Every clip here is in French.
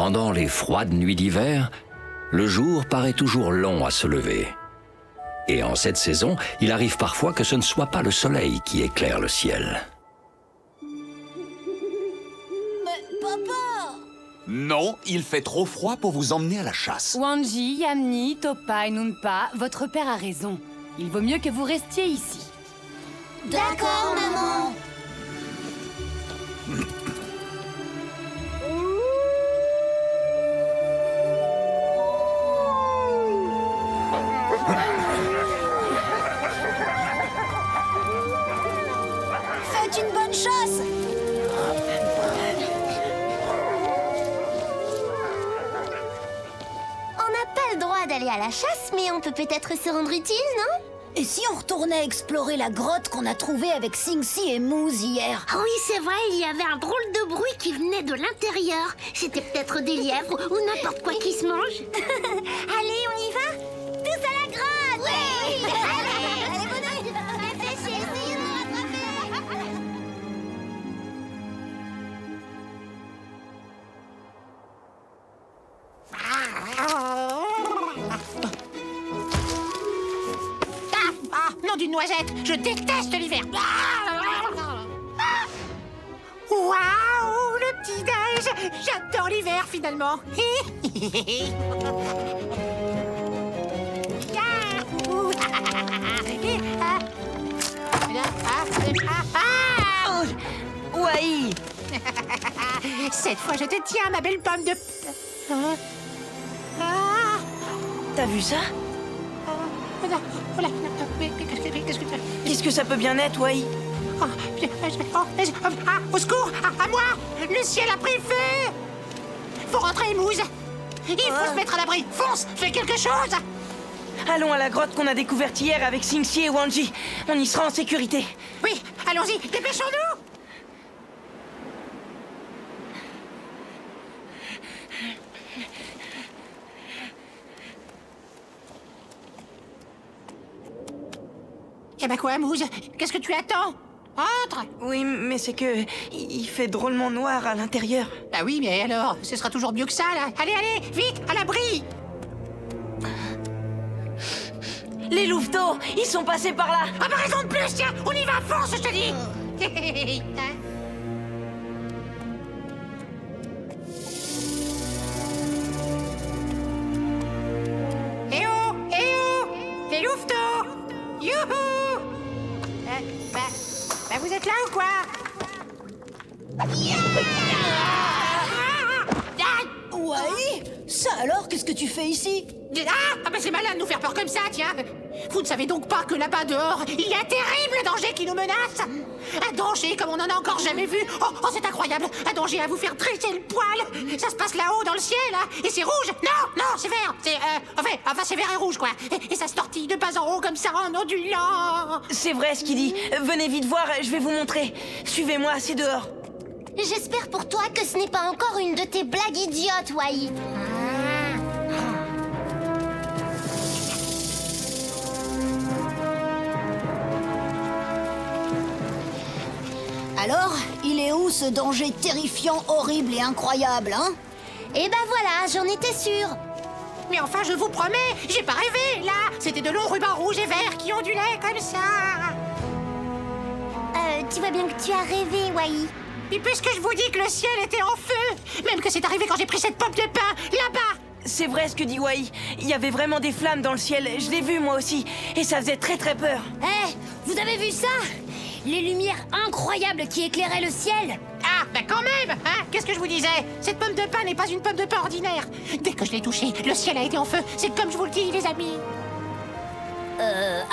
Pendant les froides nuits d'hiver, le jour paraît toujours long à se lever. Et en cette saison, il arrive parfois que ce ne soit pas le soleil qui éclaire le ciel. Mais papa! Non, il fait trop froid pour vous emmener à la chasse. Wanji, Yamni, Topa et Nunpa, votre père a raison. Il vaut mieux que vous restiez ici. D'accord, maman! Faites une bonne chasse! On n'a pas le droit d'aller à la chasse, mais on peut peut-être se rendre utile, non? Et si on retournait explorer la grotte qu'on a trouvée avec Singsi et Moose hier? Ah oui, c'est vrai, il y avait un drôle de bruit qui venait de l'intérieur. C'était peut-être des lièvres ou n'importe quoi qui se mange. Allez, on y va? Tous à la grotte! Oui! Allez! Allez, bonhomme! Réfléchis, essayez de me rattraper! Nom d'une noisette, je déteste l'hiver. Waouh, le petit-déj. J'adore l'hiver, finalement. Wai! Cette fois, je te tiens, ma belle pomme de... T'as vu ça? Qu'est-ce que tu... Qu'est-ce que ça peut bien être, Wai? Au secours! À moi! Le ciel a pris feu! Faut rentrer, Mousse! Il faut se mettre à l'abri! Fonce! Fais quelque chose! Allons à la grotte qu'on a découverte hier avec Singsi et Wanji. On y sera en sécurité. Oui, allons-y! Dépêchons-nous! Eh ben quoi, Mousse? Qu'est-ce que tu attends? Entre! Oui, mais c'est que... il fait drôlement noir à l'intérieur. Bah oui, mais alors, ce sera toujours mieux que ça, là. Allez, allez, vite, à l'abri! Les louveteaux, ils sont passés par là. Ah bah raison de plus, tiens! On y va, fonce, je te dis! Eh oh! Eh oh! Les louveteaux! Youhou! Bah vous êtes là ou quoi? Ouais? Ça alors, qu'est-ce que tu fais ici? Ah bah c'est malin de nous faire peur comme ça, tiens! Vous ne savez donc pas que là-bas dehors, il y a un terrible danger qui nous menace! Un danger comme on n'en a encore jamais vu! Oh, c'est incroyable! Un danger à vous faire dresser le poil! Ça se passe là-haut dans le ciel, hein! Et c'est rouge! Non, c'est vert! C'est, enfin c'est vert et rouge, quoi! Et ça se tortille de bas en haut comme ça, en ondulant! C'est vrai ce qu'il dit. Venez vite voir, je vais vous montrer. Suivez-moi, c'est dehors. J'espère pour toi que ce n'est pas encore une de tes blagues idiotes, Wai. Alors, il est où ce danger terrifiant, horrible et incroyable, hein? Eh ben voilà, j'en étais sûre. Mais enfin, je vous promets, j'ai pas rêvé, là! C'était de longs rubans rouges et verts qui ondulaient comme ça! Tu vois bien que tu as rêvé, Wai. Et puisque je vous dis que le ciel était en feu, même que c'est arrivé quand j'ai pris cette pomme de pain, là-bas! C'est vrai ce que dit Wai. Il y avait vraiment des flammes dans le ciel. Je l'ai vu moi aussi. Et ça faisait très très peur. Eh, vous avez vu ça? Les lumières incroyables qui éclairaient le ciel. Ah, bah quand même, hein? Qu'est-ce que je vous disais? Cette pomme de pain n'est pas une pomme de pain ordinaire. Dès que je l'ai touchée, le ciel a été en feu. C'est comme je vous le dis, les amis.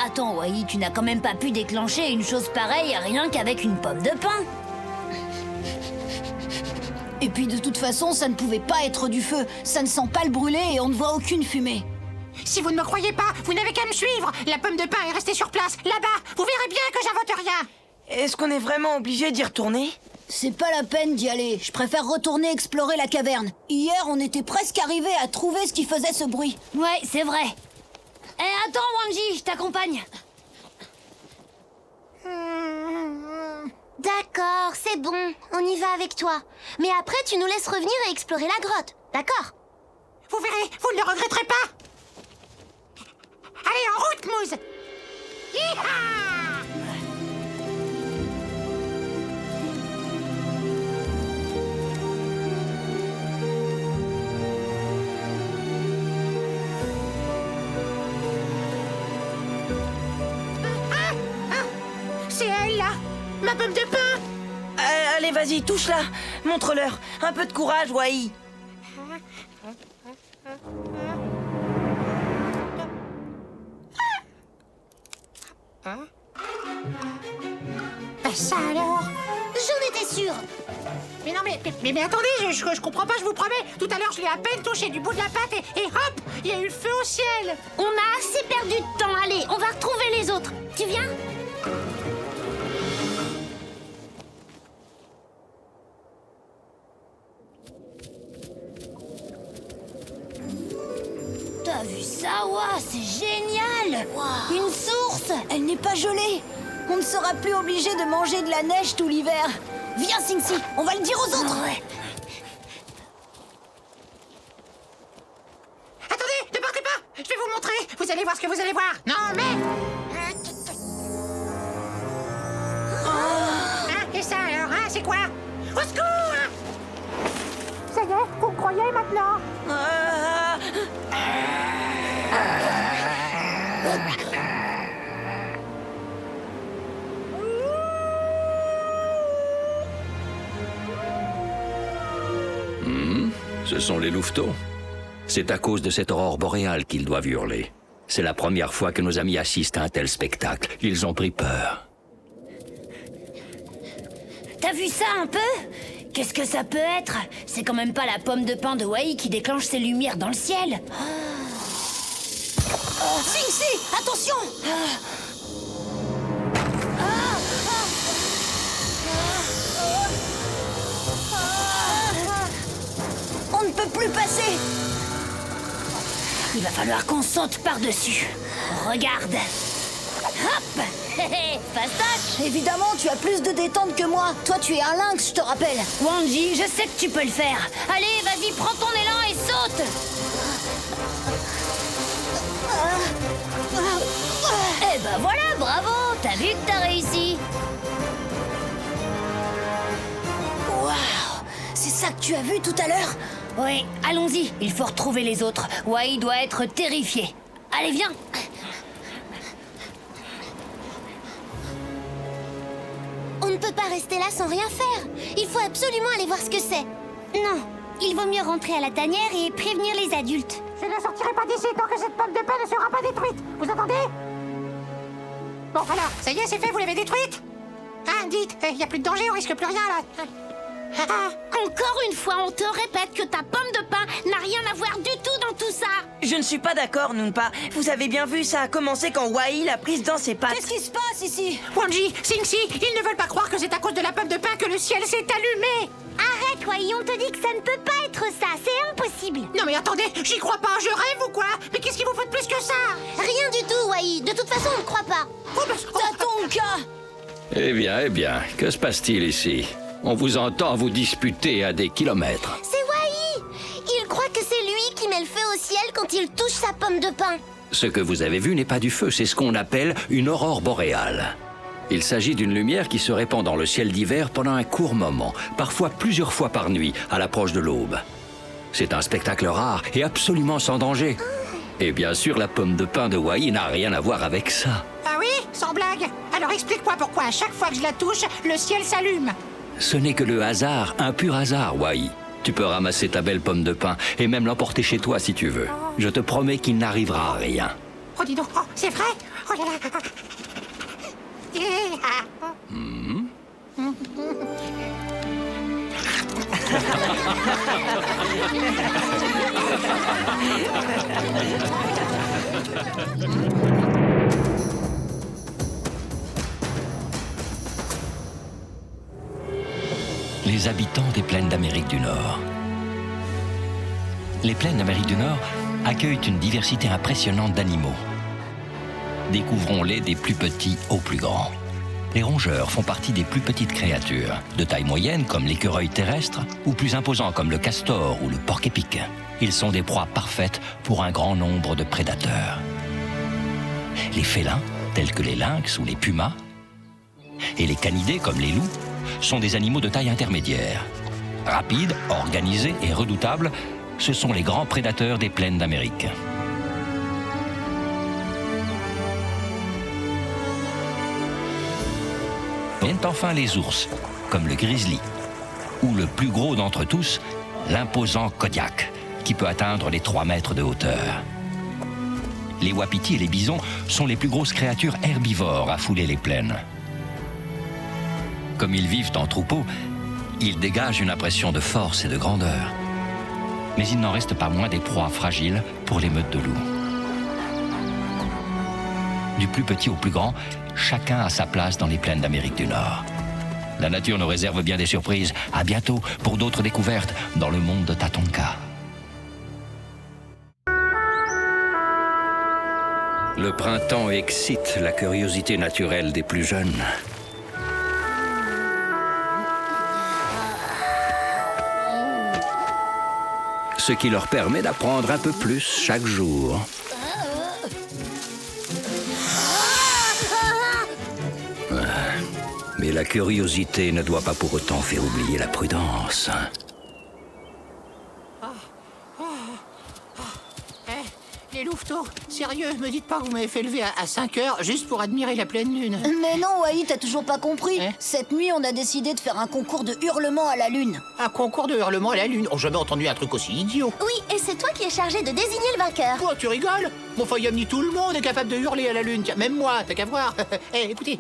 Attends, Wai, tu n'as quand même pas pu déclencher une chose pareille rien qu'avec une pomme de pain. Et puis de toute façon, ça ne pouvait pas être du feu. Ça ne sent pas le brûler et on ne voit aucune fumée. Si vous ne me croyez pas, vous n'avez qu'à me suivre. La pomme de pain est restée sur place, là-bas. Vous verrez bien que j'invente rien. Est-ce qu'on est vraiment obligé d'y retourner? C'est pas la peine d'y aller. Je préfère retourner explorer la caverne. Hier, on était presque arrivés à trouver ce qui faisait ce bruit. Ouais, c'est vrai. Eh, attends, Wanji, je t'accompagne. D'accord, c'est bon. On y va avec toi. Mais après, tu nous laisses revenir et explorer la grotte. d'accord? Vous verrez, vous ne le regretterez pas. Allez, en route, Mousse. Hi-ha! C'est elle, là. Ma pomme de pain. Allez, vas-y, touche-la. Montre-leur. Un peu de courage, Wai. Ben ça alors. J'en étais sûre. Mais non, mais attendez, je comprends pas, je vous promets. Tout à l'heure, je l'ai à peine touché du bout de la patte et hop, il y a eu le feu au ciel. On a assez perdu de temps. Allez, on va retrouver les autres. Tu viens? T'as vu ça? Ouah, c'est génial! Une source! Elle n'est pas gelée! On ne sera plus obligé de manger de la neige tout l'hiver! Viens, Sing-Si, on va le dire aux autres! Attendez, ne partez pas. Je vais vous montrer. Vous allez voir ce que vous allez voir. Non, mais... Hein, et ça alors, hein, c'est quoi? Au secours! Ça y est, vous me croyez maintenant? Ce sont les louveteaux. C'est à cause de cette aurore boréale qu'ils doivent hurler. C'est la première fois que nos amis assistent à un tel spectacle. Ils ont pris peur. T'as vu ça un peu? Qu'est-ce que ça peut être? C'est quand même pas la pomme de pain de Wai qui déclenche ses lumières dans le ciel. Sing-Si, attention! On ne peut plus passer! Il va falloir qu'on saute par-dessus. Regarde! Hop! Fastoche! Évidemment, tu as plus de détente que moi. Toi, tu es un lynx, je te rappelle. Wanji, je sais que tu peux le faire. Allez, vas-y, prends ton élan et saute! Eh ben voilà, bravo! T'as vu que t'as réussi? Waouh! C'est ça que tu as vu tout à l'heure? Oui, allons-y, il faut retrouver les autres. Wai doit être terrifié. Allez, viens! On ne peut pas rester là sans rien faire. Il faut absolument aller voir ce que c'est. Non, il vaut mieux rentrer à la tanière et prévenir les adultes. Je ne sortirai pas d'ici tant que cette pomme de pain ne sera pas détruite. Vous entendez? Bon, alors, ça y est, c'est fait, vous l'avez détruite? Hein, dites, il n'y a plus de danger, on risque plus rien, là. Encore une fois, on te répète que ta pomme de pain n'a rien à voir du tout dans tout ça. Je ne suis pas d'accord, Noompa. Vous avez bien vu, ça a commencé quand Wai l'a prise dans ses pattes. Qu'est-ce qui se passe ici? Wanji, Sing-Si, ils ne veulent pas croire que c'est à cause de la pomme de pain que le ciel s'est allumé. Arrête, Wai, on te dit que ça ne peut pas être ça, c'est impossible. Non mais attendez, j'y crois pas, je rêve ou quoi? Mais qu'est-ce qu'il vous faut de plus que ça? Rien du tout, Wai, de toute façon, on ne croit pas. Oh, bah, Tatonka! Eh bien, que se passe-t-il ici? On vous entend vous disputer à des kilomètres. C'est Wai. Il croit que c'est lui qui met le feu au ciel quand il touche sa pomme de pain. Ce que vous avez vu n'est pas du feu, c'est ce qu'on appelle une aurore boréale. Il s'agit d'une lumière qui se répand dans le ciel d'hiver pendant un court moment, parfois plusieurs fois par nuit, à l'approche de l'aube. C'est un spectacle rare et absolument sans danger. Et bien sûr, la pomme de pain de Wai n'a rien à voir avec ça. Ah oui? Sans blague? Alors explique-moi pourquoi à chaque fois que je la touche, le ciel s'allume. Ce n'est que le hasard, un pur hasard, Wai. Tu peux ramasser ta belle pomme de pain et même l'emporter chez toi si tu veux. Je te promets qu'il n'arrivera rien. Oh dis donc, oh, c'est vrai? Oh là là. Les habitants des plaines d'Amérique du Nord. Les plaines d'Amérique du Nord accueillent une diversité impressionnante d'animaux. Découvrons-les des plus petits aux plus grands. Les rongeurs font partie des plus petites créatures, de taille moyenne comme l'écureuil terrestre, ou plus imposants comme le castor ou le porc-épic. Ils sont des proies parfaites pour un grand nombre de prédateurs. Les félins, tels que les lynx ou les pumas, et les canidés comme les loups, sont des animaux de taille intermédiaire. Rapides, organisés et redoutables, ce sont les grands prédateurs des plaines d'Amérique. Viennent enfin les ours, comme le grizzly, ou le plus gros d'entre tous, l'imposant Kodiak, qui peut atteindre les 3 mètres de hauteur. Les wapitis et les bisons sont les plus grosses créatures herbivores à fouler les plaines. Comme ils vivent en troupeau, ils dégagent une impression de force et de grandeur. Mais il n'en reste pas moins des proies fragiles pour les meutes de loups. Du plus petit au plus grand, chacun a sa place dans les plaines d'Amérique du Nord. La nature nous réserve bien des surprises. À bientôt pour d'autres découvertes dans le monde de Tatonka. Le printemps excite la curiosité naturelle des plus jeunes. Ce qui leur permet d'apprendre un peu plus chaque jour. Mais la curiosité ne doit pas pour autant faire oublier la prudence. Les louveteaux, sérieux, me dites pas que vous m'avez fait lever à 5 heures juste pour admirer la pleine lune. Mais non, Wai, t'as toujours pas compris. Hein? Cette nuit, on a décidé de faire un concours de hurlements à la lune. Un concours de hurlement à la lune. Oh, jamais entendu un truc aussi idiot. Oui, et c'est toi qui es chargé de désigner le vainqueur. Quoi, tu rigoles? Mon Fayamni, tout le monde est capable de hurler à la lune. Tiens, même moi, t'as qu'à voir. Écoutez.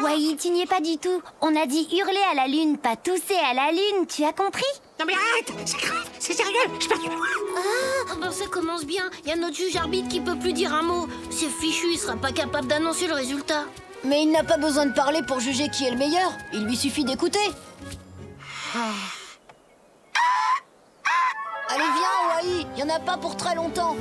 Wai, tu n'y es pas du tout. On a dit hurler à la lune, pas tousser à la lune, tu as compris? Non mais arrête, c'est grave, c'est sérieux, je perds du mémoire. Ah, ben ça commence bien. Il y a notre juge arbitre qui peut plus dire un mot. C'est fichu, il sera pas capable d'annoncer le résultat. Mais il n'a pas besoin de parler pour juger qui est le meilleur. Il lui suffit d'écouter. Allez, viens, Wai. Il y en a pas pour très longtemps.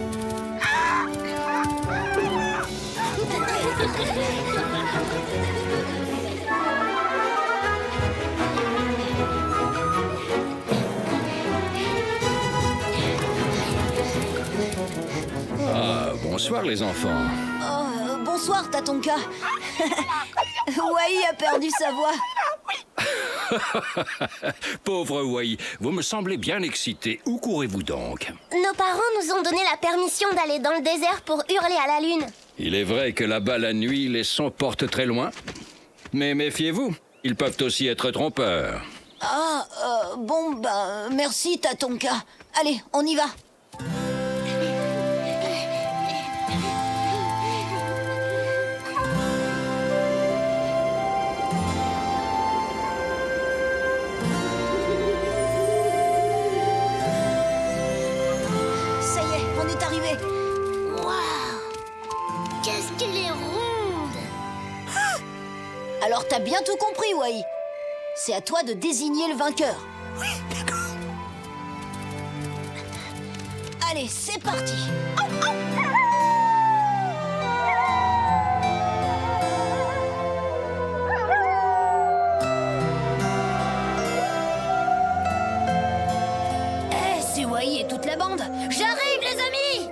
Bonsoir les enfants. Bonsoir, Tatonka. Wai a perdu sa voix. Pauvre Wai, vous me semblez bien excité. Où courez-vous donc? Nos parents nous ont donné la permission d'aller dans le désert pour hurler à la lune. Il est vrai que là-bas, la nuit, les sons portent très loin. Mais méfiez-vous, ils peuvent aussi être trompeurs. Bon, merci, Tatonka. Allez, on y va. Ça y est, on est arrivé. Waouh! Qu'est-ce qu'elle est ronde! Alors t'as bien tout compris, Wai. C'est à toi de désigner le vainqueur. Oui, d'accord. Allez, c'est parti. C'est Wai et toute la bande. J'arrive, les amis.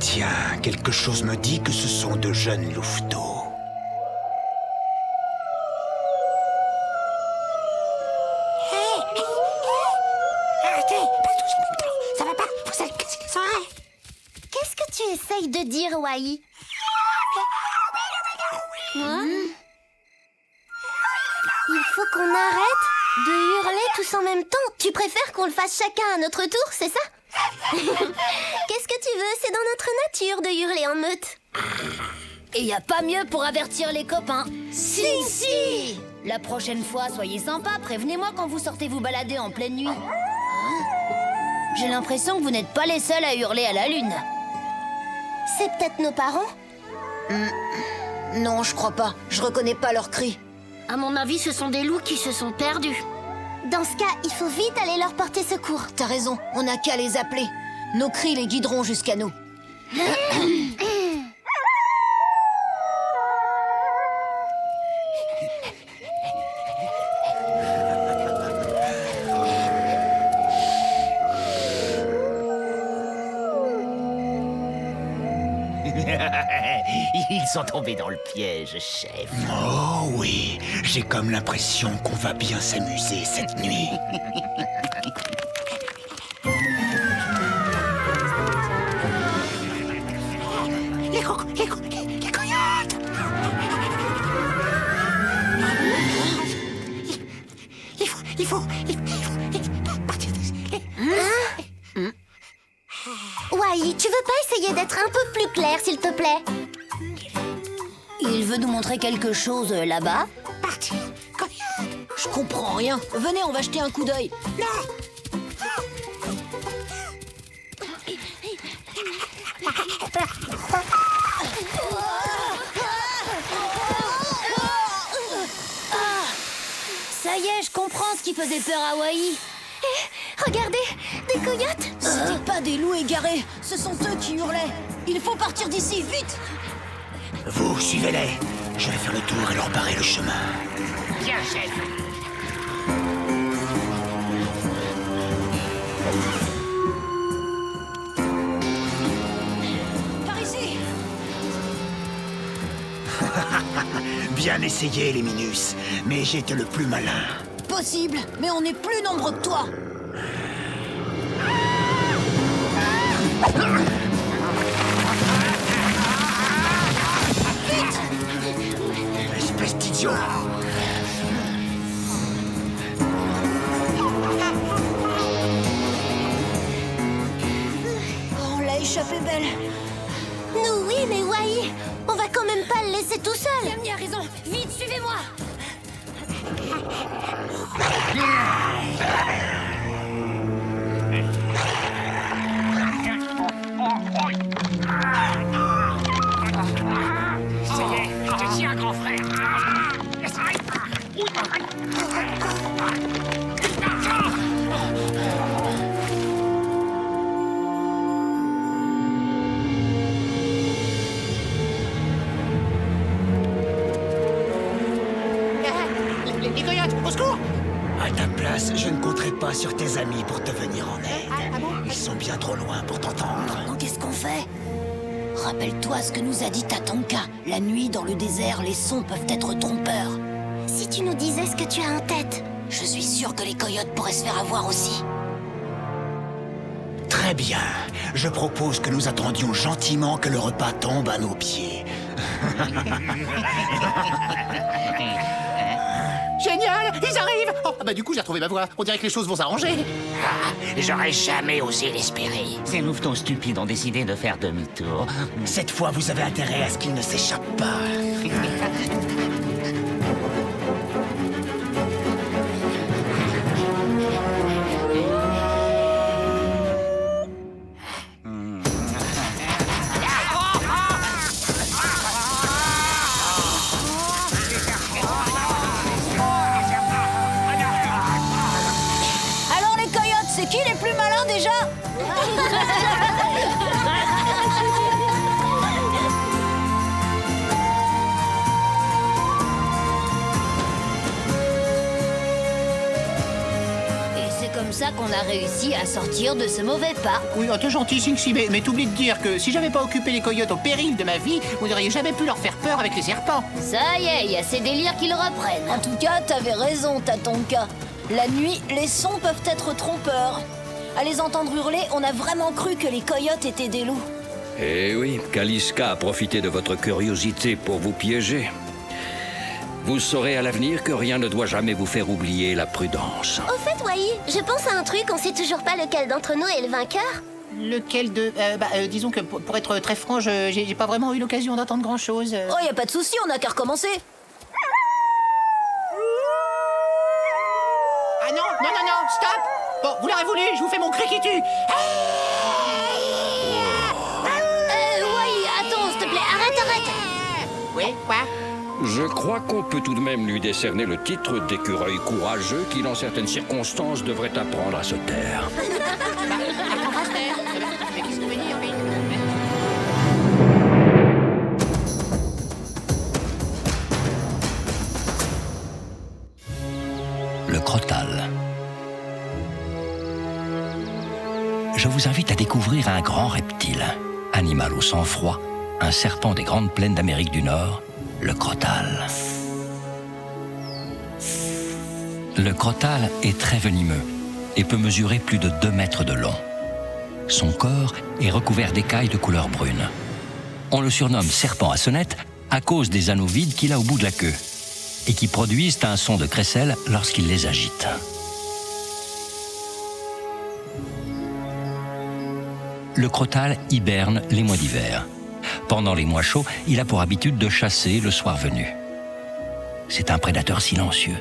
Tiens, quelque chose me dit que ce sont de jeunes louveteaux. Arrêtez, pas tous en même temps. Ça va pas, vous allez casser les oreilles. Qu'est-ce que tu essayes de dire, Wai? Hein? Il faut qu'on arrête de hurler tous en même temps. Tu préfères qu'on le fasse chacun à notre tour, c'est ça? Qu'est-ce que tu veux? C'est dans notre nature de hurler en meute. Et y a pas mieux pour avertir les copains. Si. La prochaine fois, soyez sympa, prévenez-moi quand vous sortez vous balader en pleine nuit. Hein? J'ai l'impression que vous n'êtes pas les seuls à hurler à la lune. C'est peut-être nos parents? Non, je crois pas. Je reconnais pas leurs cris. À mon avis, ce sont des loups qui se sont perdus. Dans ce cas, il faut vite aller leur porter secours. T'as raison, on n'a qu'à les appeler. Nos cris les guideront jusqu'à nous. Ils sont tombés dans le piège, chef. Oh oui, j'ai comme l'impression qu'on va bien s'amuser cette nuit. Les coyotes! Il faut partir d'ici. Wai, tu veux pas essayer d'être un peu plus clair, s'il te plaît? Il veut nous montrer quelque chose là-bas. Partir, coyote! Je comprends rien. Venez, on va jeter un coup d'œil. Non! Ça y est, je comprends ce qui faisait peur à Wai. Regardez, des coyotes! C'était pas des loups égarés, ce sont eux qui hurlaient. Il faut partir d'ici, vite! Vous, suivez-les. Je vais faire le tour et leur barrer le chemin. Bien, chef. Par ici! Bien essayé, les Minus. Mais j'ai été le plus malin. Possible, mais on est plus nombreux que toi. Espèce d'idiot. Oh, on l'a échappé belle. Nous, oui, mais Wai, on va quand même pas le laisser tout seul. Yami a raison. Vite, suivez-moi. Ça y est, je te tiens, grand frère. Les coyotes, au secours! À ta place, je ne compterai pas sur tes amis pour te venir en aide. Ah bon? Ils sont bien trop loin pour t'entendre. Donc, qu'est-ce qu'on fait? Rappelle-toi ce que nous a dit Tatanka. La nuit, dans le désert, les sons peuvent être trompeurs. Si tu nous disais ce que tu as en tête. Je suis sûr que les coyotes pourraient se faire avoir aussi. Très bien. Je propose que nous attendions gentiment que le repas tombe à nos pieds. Génial! Ils arrivent! Oh, bah du coup, j'ai retrouvé ma voix. On dirait que les choses vont s'arranger. J'aurais jamais osé l'espérer. Ces mouvements stupides ont décidé de faire demi-tour. Cette fois, vous avez intérêt à ce qu'ils ne s'échappent pas. Alors les coyotes, c'est qui les plus malins déjà? Et c'est comme ça qu'on a réussi à sortir de ce mauvais pas. Oui, oh, t'es gentil, Sinxi, mais t'oublies de dire que si j'avais pas occupé les coyotes au péril de ma vie, vous n'auriez jamais pu leur faire peur avec les serpents. Ça y est, il y a ces délires qui le reprennent. En tout cas, t'avais raison, Tatonka. La nuit, les sons peuvent être trompeurs. À les entendre hurler, on a vraiment cru que les coyotes étaient des loups. Eh oui, Kaliska a profité de votre curiosité pour vous piéger. Vous saurez à l'avenir que rien ne doit jamais vous faire oublier la prudence. Au fait, Wai, je pense à un truc, on sait toujours pas lequel d'entre nous est le vainqueur. Lequel de... disons que pour être très franc, j'ai pas vraiment eu l'occasion d'entendre grand-chose. Oh, y a pas de souci, on a qu'à recommencer. Ah non, non, non, non, stop! Bon, vous l'aurez voulu, je vous fais mon cri qui tue! Wai, Oui, quoi? Je crois qu'on peut tout de même lui décerner le titre d'écureuil courageux qui, dans certaines circonstances, devrait apprendre à se taire. Apprends à se taire. Mais qu'est-ce que veut dire, oui? Le crotal. Je vous invite à découvrir un grand reptile, animal au sang froid, un serpent des grandes plaines d'Amérique du Nord, le crotal. Le crotal est très venimeux et peut mesurer plus de 2 mètres de long. Son corps est recouvert d'écailles de couleur brune. On le surnomme serpent à sonnette à cause des anneaux vides qu'il a au bout de la queue et qui produisent un son de crécelle lorsqu'il les agite. Le crotal hiberne les mois d'hiver. Pendant les mois chauds, il a pour habitude de chasser le soir venu. C'est un prédateur silencieux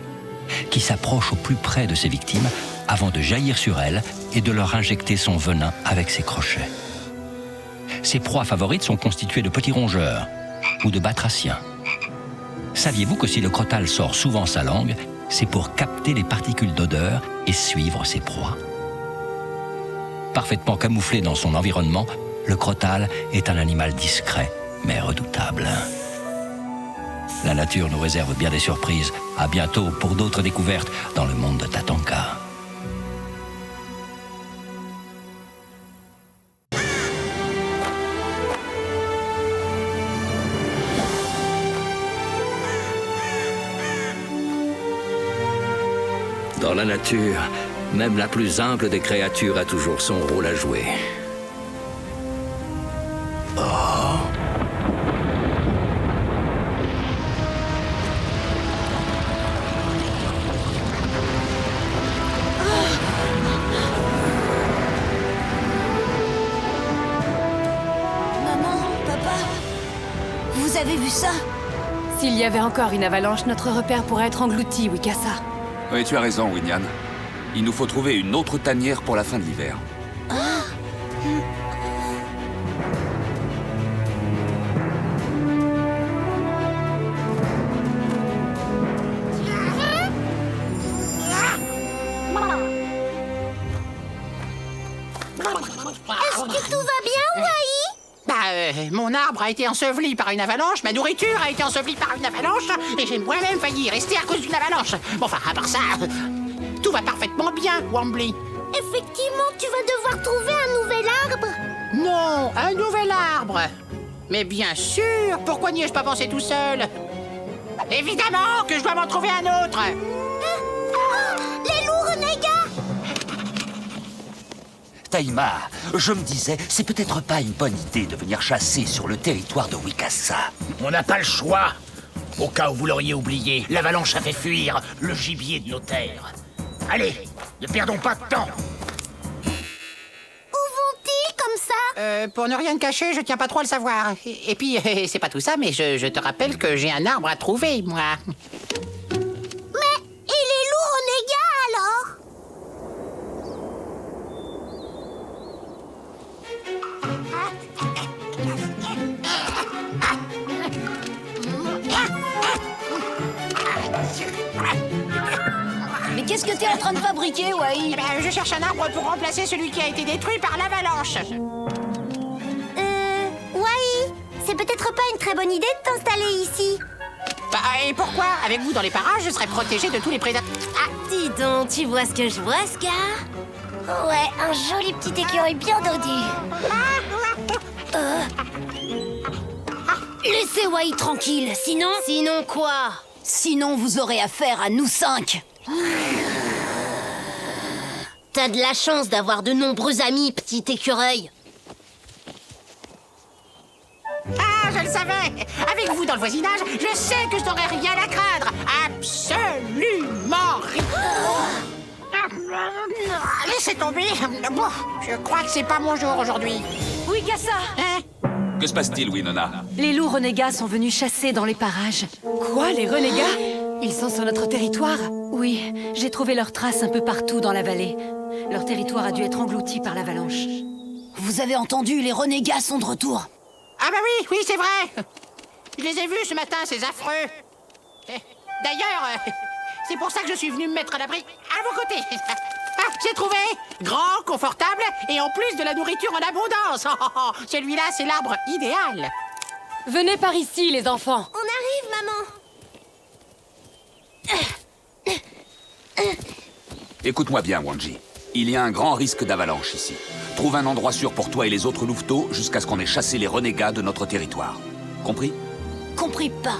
qui s'approche au plus près de ses victimes avant de jaillir sur elles et de leur injecter son venin avec ses crochets. Ses proies favorites sont constituées de petits rongeurs ou de batraciens. Saviez-vous que si le crotal sort souvent sa langue, c'est pour capter les particules d'odeur et suivre ses proies? Parfaitement camouflé dans son environnement, le crotal est un animal discret, mais redoutable. La nature nous réserve bien des surprises. À bientôt pour d'autres découvertes dans le monde de Tatanka. Dans la nature, même la plus humble des créatures a toujours son rôle à jouer. Maman, papa, vous avez vu ça? S'il y avait encore une avalanche, notre repère pourrait être englouti, Wikasa. Oui, tu as raison, Winyan. Il nous faut trouver une autre tanière pour la fin de l'hiver. Est-ce que tout va bien, Wai? Mon arbre a été enseveli par une avalanche, ma nourriture a été ensevelie par une avalanche, et j'ai moi-même failli y rester à cause d'une avalanche. Bon, enfin, à part ça, tout va parfaitement bien, Wambly. Effectivement, tu vas devoir trouver un nouvel arbre. Non, un nouvel arbre. Mais bien sûr, pourquoi n'y ai-je pas pensé tout seul? Évidemment que je dois m'en trouver un autre. Les loups renégats! Taïma, je me disais, c'est peut-être pas une bonne idée de venir chasser sur le territoire de Wikasa. On n'a pas le choix. Au cas où vous l'auriez oublié, l'avalanche a fait fuir le gibier de nos terres. Allez, ne perdons pas de temps. Où vont-ils comme ça? Pour ne rien te cacher, je tiens pas trop à le savoir. Et puis, c'est pas tout ça, mais je te rappelle que j'ai un arbre à trouver, moi. Mais, et les loups renégats alors? Mais qu'est-ce que t'es en train de fabriquer, Wai? Eh ben, je cherche un arbre pour remplacer celui qui a été détruit par l'avalanche. Wai, c'est peut-être pas une très bonne idée de t'installer ici. Bah, et pourquoi? Avec vous dans les parages, je serais protégé de tous les prédateurs. Ah, dis donc, tu vois ce que je vois, Scar? Ouais, un joli petit écureuil bien dodu. Laissez Wai tranquille, sinon... Sinon quoi? Sinon, vous aurez affaire à nous 5. T'as de la chance d'avoir de nombreux amis, petit écureuil. Ah, je le savais! Avec vous dans le voisinage, je sais que je n'aurai rien à craindre! Absolument rien! Laissez tomber! Bon, je crois que c'est pas mon jour aujourd'hui. Wikasa! Hein? Que se passe-t-il, Winona? Les loups renégats sont venus chasser dans les parages. Quoi, les renégats? Ils sont sur notre territoire? Oui, j'ai trouvé leurs traces un peu partout dans la vallée. Leur territoire a dû être englouti par l'avalanche. Vous avez entendu, les renégats sont de retour. Ah bah oui, oui, c'est vrai! Je les ai vus ce matin, ces affreux. D'ailleurs, c'est pour ça que je suis venu me mettre à l'abri à vos côtés. Ah, j'ai trouvé! Grand, confortable, et en plus de la nourriture en abondance. Celui-là, c'est l'arbre idéal. Venez par ici, les enfants. On arrive, maman. Écoute-moi bien, Wanji. Il y a un grand risque d'avalanche ici. Trouve un endroit sûr pour toi et les autres louveteaux jusqu'à ce qu'on ait chassé les renégats de notre territoire. Compris? Compris pas.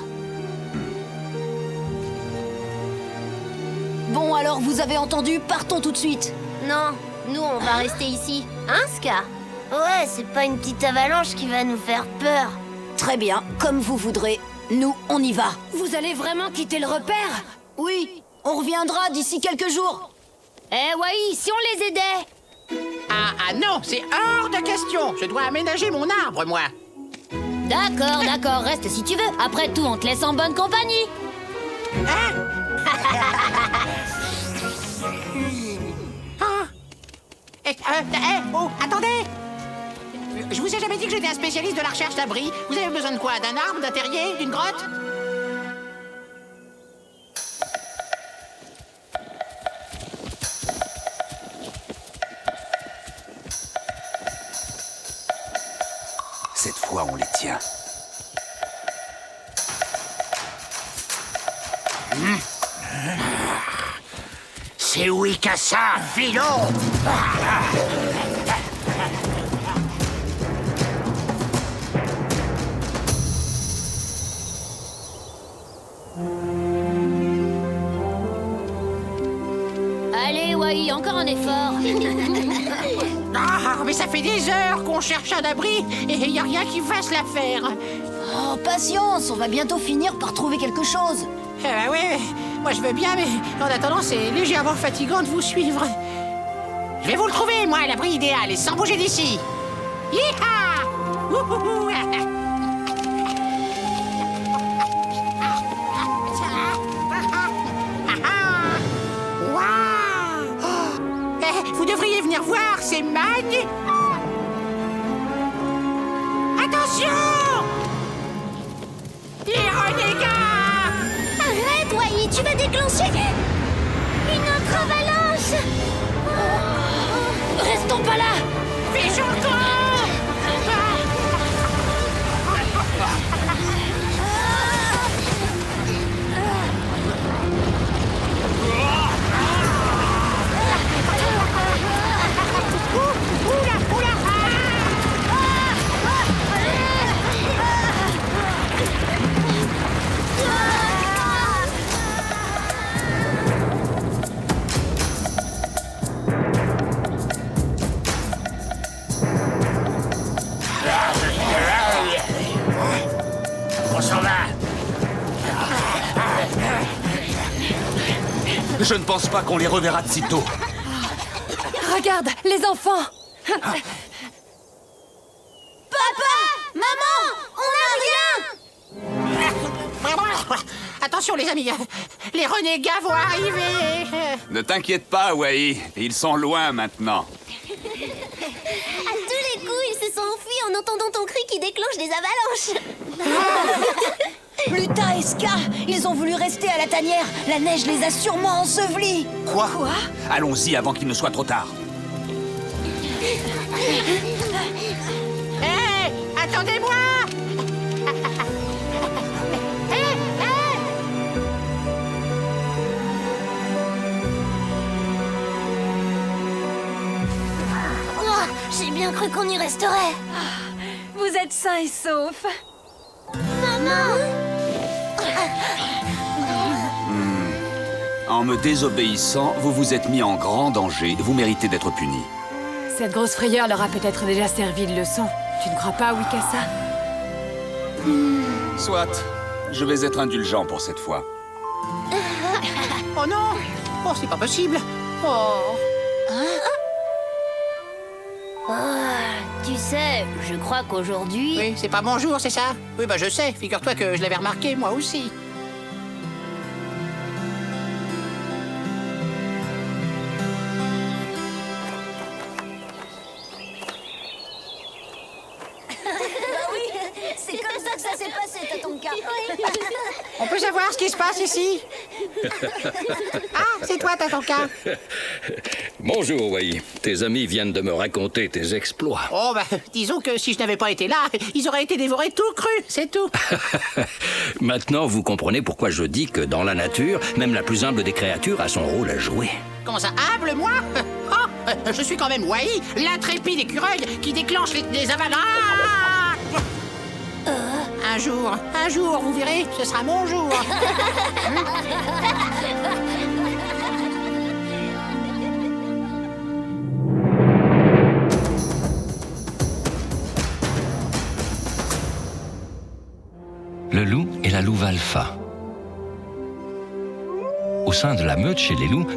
Bon, alors vous avez entendu, partons tout de suite. Non, nous, on va rester ici. Hein, Ska? Ouais, c'est pas une petite avalanche qui va nous faire peur. Très bien, comme vous voudrez. Nous, on y va. Vous allez vraiment quitter le repère? Oui, on reviendra d'ici quelques jours. Eh, Wai, si on les aidait? Ah non, c'est hors de question. Je dois aménager mon arbre, moi. D'accord, reste si tu veux. Après tout, on te laisse en bonne compagnie. Hein? Oh, attendez! Je vous ai jamais dit que j'étais un spécialiste de la recherche d'abri. Vous avez besoin de quoi? D'un arbre, d'un terrier, d'une grotte? Cette fois, on les tient. C'est Wikasa, Philo. Allez, Wai, encore un effort. Ah, mais ça fait des heures qu'on cherche un abri et il n'y a rien qui fasse l'affaire. Oh, patience, on va bientôt finir par trouver quelque chose. Oui, moi je veux bien, mais en attendant, c'est légèrement fatigant de vous suivre. Je vais vous le trouver, moi, l'abri idéal, et sans bouger d'ici. Yeeha! Wouhouhou! Waouh! Vous devriez venir voir, c'est magnifique! Attention! Les renégats! Arrête, Wai, tu vas déclencher une autre avalanche. Restons pas là. Fais chaud le camp! On s'en va. Je ne pense pas qu'on les reverra de sitôt. Regarde, les enfants. Papa! Maman! On a rien! Attention, les amis, les renégats vont arriver. Ne t'inquiète pas, Wai. Ils sont loin maintenant. À tous les coups, ils se sont enfuis en entendant ton cri qui déclenche des avalanches. Luta et Ska, ils ont voulu rester à la tanière. La neige les a sûrement ensevelis. Quoi? Allons-y avant qu'il ne soit trop tard. Hé, attendez-moi. J'ai bien cru qu'on y resterait. Vous êtes sains et saufs. Maman! En me désobéissant, vous vous êtes mis en grand danger. Vous méritez d'être puni. Cette grosse frayeur leur a peut-être déjà servi de leçon. Tu ne crois pas, Wikasa? Soit. Je vais être indulgent pour cette fois. Oh non! Oh, c'est pas possible! Oh! Tu sais, je crois qu'aujourd'hui... Oui, c'est pas bonjour, c'est ça? Oui, bah je sais. Figure-toi que je l'avais remarqué, moi aussi. C'est comme ça que ça s'est passé, Tatonka. On peut savoir ce qui se passe ici? Ah, c'est toi, Tatanka. Bonjour, Wai. Tes amis viennent de me raconter tes exploits. Oh, bah, disons que si je n'avais pas été là, ils auraient été dévorés tout crus, c'est tout. Maintenant, vous comprenez pourquoi je dis que dans la nature, même la plus humble des créatures a son rôle à jouer. Comment ça, humble, moi? Oh, je suis quand même Wai, l'intrépide écureuil qui déclenche les avalanches. Un jour, vous verrez, ce sera mon jour. Le loup et la louve alpha. Au sein de la meute chez les loups,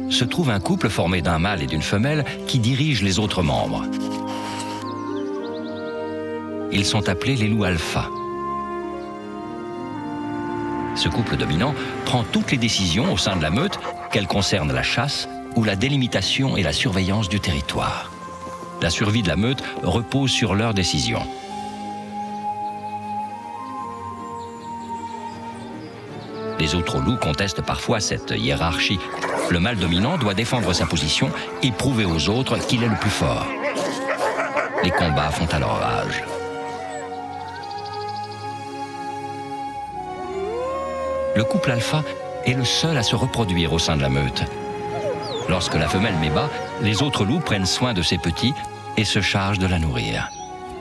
se trouve un couple formé d'un mâle et d'une femelle qui dirige les autres membres. Ils sont appelés les loups alpha. Ce couple dominant prend toutes les décisions au sein de la meute, qu'elles concernent la chasse ou la délimitation et la surveillance du territoire. La survie de la meute repose sur leurs décisions. Les autres loups contestent parfois cette hiérarchie. Le mâle dominant doit défendre sa position et prouver aux autres qu'il est le plus fort. Les combats font alors rage. Le couple alpha est le seul à se reproduire au sein de la meute. Lorsque la femelle met bas, les autres loups prennent soin de ses petits et se chargent de la nourrir.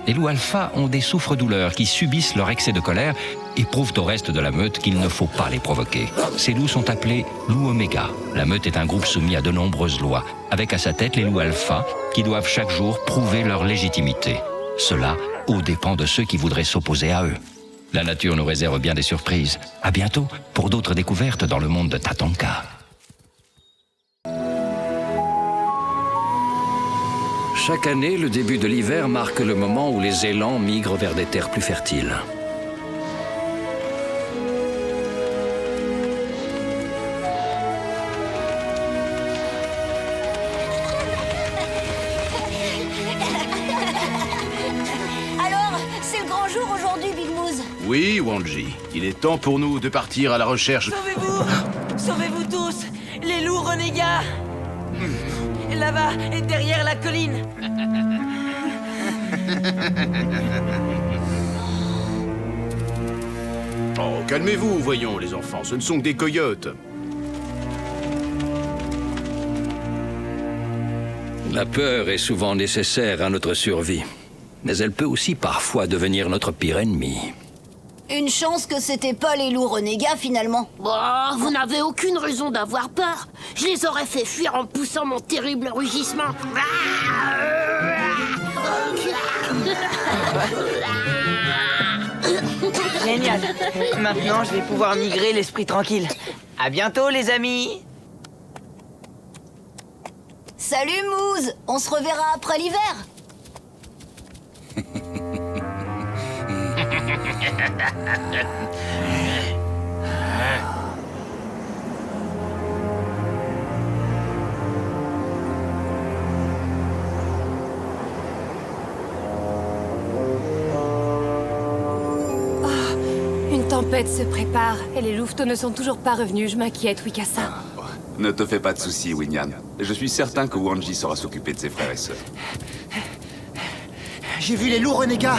Les loups alpha ont des souffres-douleurs qui subissent leur excès de colère et prouvent au reste de la meute qu'il ne faut pas les provoquer. Ces loups sont appelés loups oméga. La meute est un groupe soumis à de nombreuses lois, avec à sa tête les loups alpha qui doivent chaque jour prouver leur légitimité. Cela aux dépens de ceux qui voudraient s'opposer à eux. La nature nous réserve bien des surprises. À bientôt pour d'autres découvertes dans le monde de Tatanka. Chaque année, le début de l'hiver marque le moment où les élans migrent vers des terres plus fertiles. Alors, c'est le grand jour aujourd'hui, Big Moose. Oui, Wanji. Il est temps pour nous de partir à la recherche... Sauvez-vous! Sauvez-vous tous! Les loups renégats! Là-bas, et derrière la colline. Oh, calmez-vous, voyons, les enfants. Ce ne sont que des coyotes. La peur est souvent nécessaire à notre survie. Mais elle peut aussi parfois devenir notre pire ennemi. Une chance que c'était pas les loups renégats, finalement. Bah, vous n'avez aucune raison d'avoir peur. Je les aurais fait fuir en poussant mon terrible rugissement. Génial. Maintenant, je vais pouvoir migrer l'esprit tranquille. À bientôt, les amis. Salut, Moose. On se reverra après l'hiver. Une tempête se prépare et les louveteaux ne sont toujours pas revenus. Je m'inquiète, Wikasa. Ne te fais pas de soucis, Winyan. Je suis certain que Wanji saura s'occuper de ses frères et sœurs. J'ai vu les loups renégats.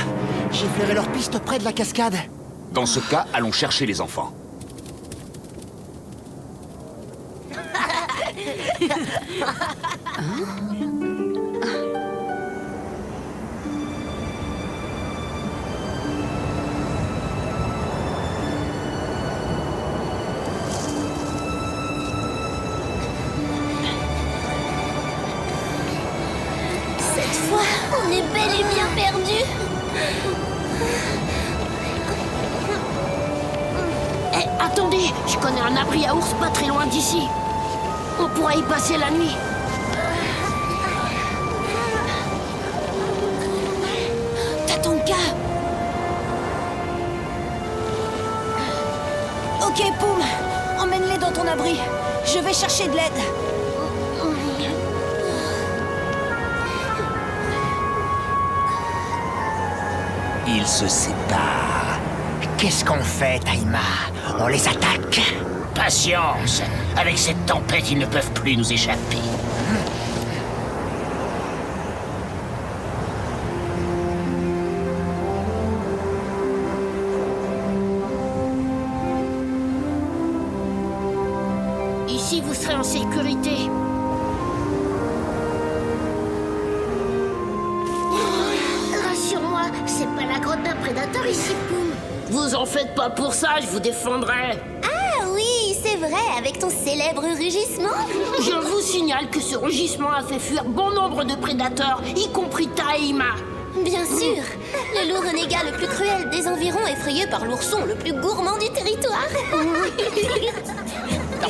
J'ai flairé leur piste près de la cascade. Dans ce cas, allons chercher les enfants. Cette fois, on est bel et bien perdus. Eh, attendez, je connais un abri à ours pas très loin d'ici. On pourra y passer la nuit. Tatanka. Ok, Poum. Emmène-les dans ton abri. Je vais chercher de l'aide. Ils se séparent. Qu'est-ce qu'on fait, Taïma? On les attaque. Patience. Avec cette tempête, ils ne peuvent plus nous échapper. Ici, vous serez en sécurité. Rassure-moi, c'est pas la grotte d'un prédateur ici, Poum. Vous en faites pas pour ça, je vous défendrai. Ah oui, c'est vrai, avec ton célèbre rugissement. Je vous signale que ce rugissement a fait fuir bon nombre de prédateurs, y compris Taïma. Bien sûr, le loup renégat le plus cruel des environs, effrayé par l'ourson le plus gourmand du territoire.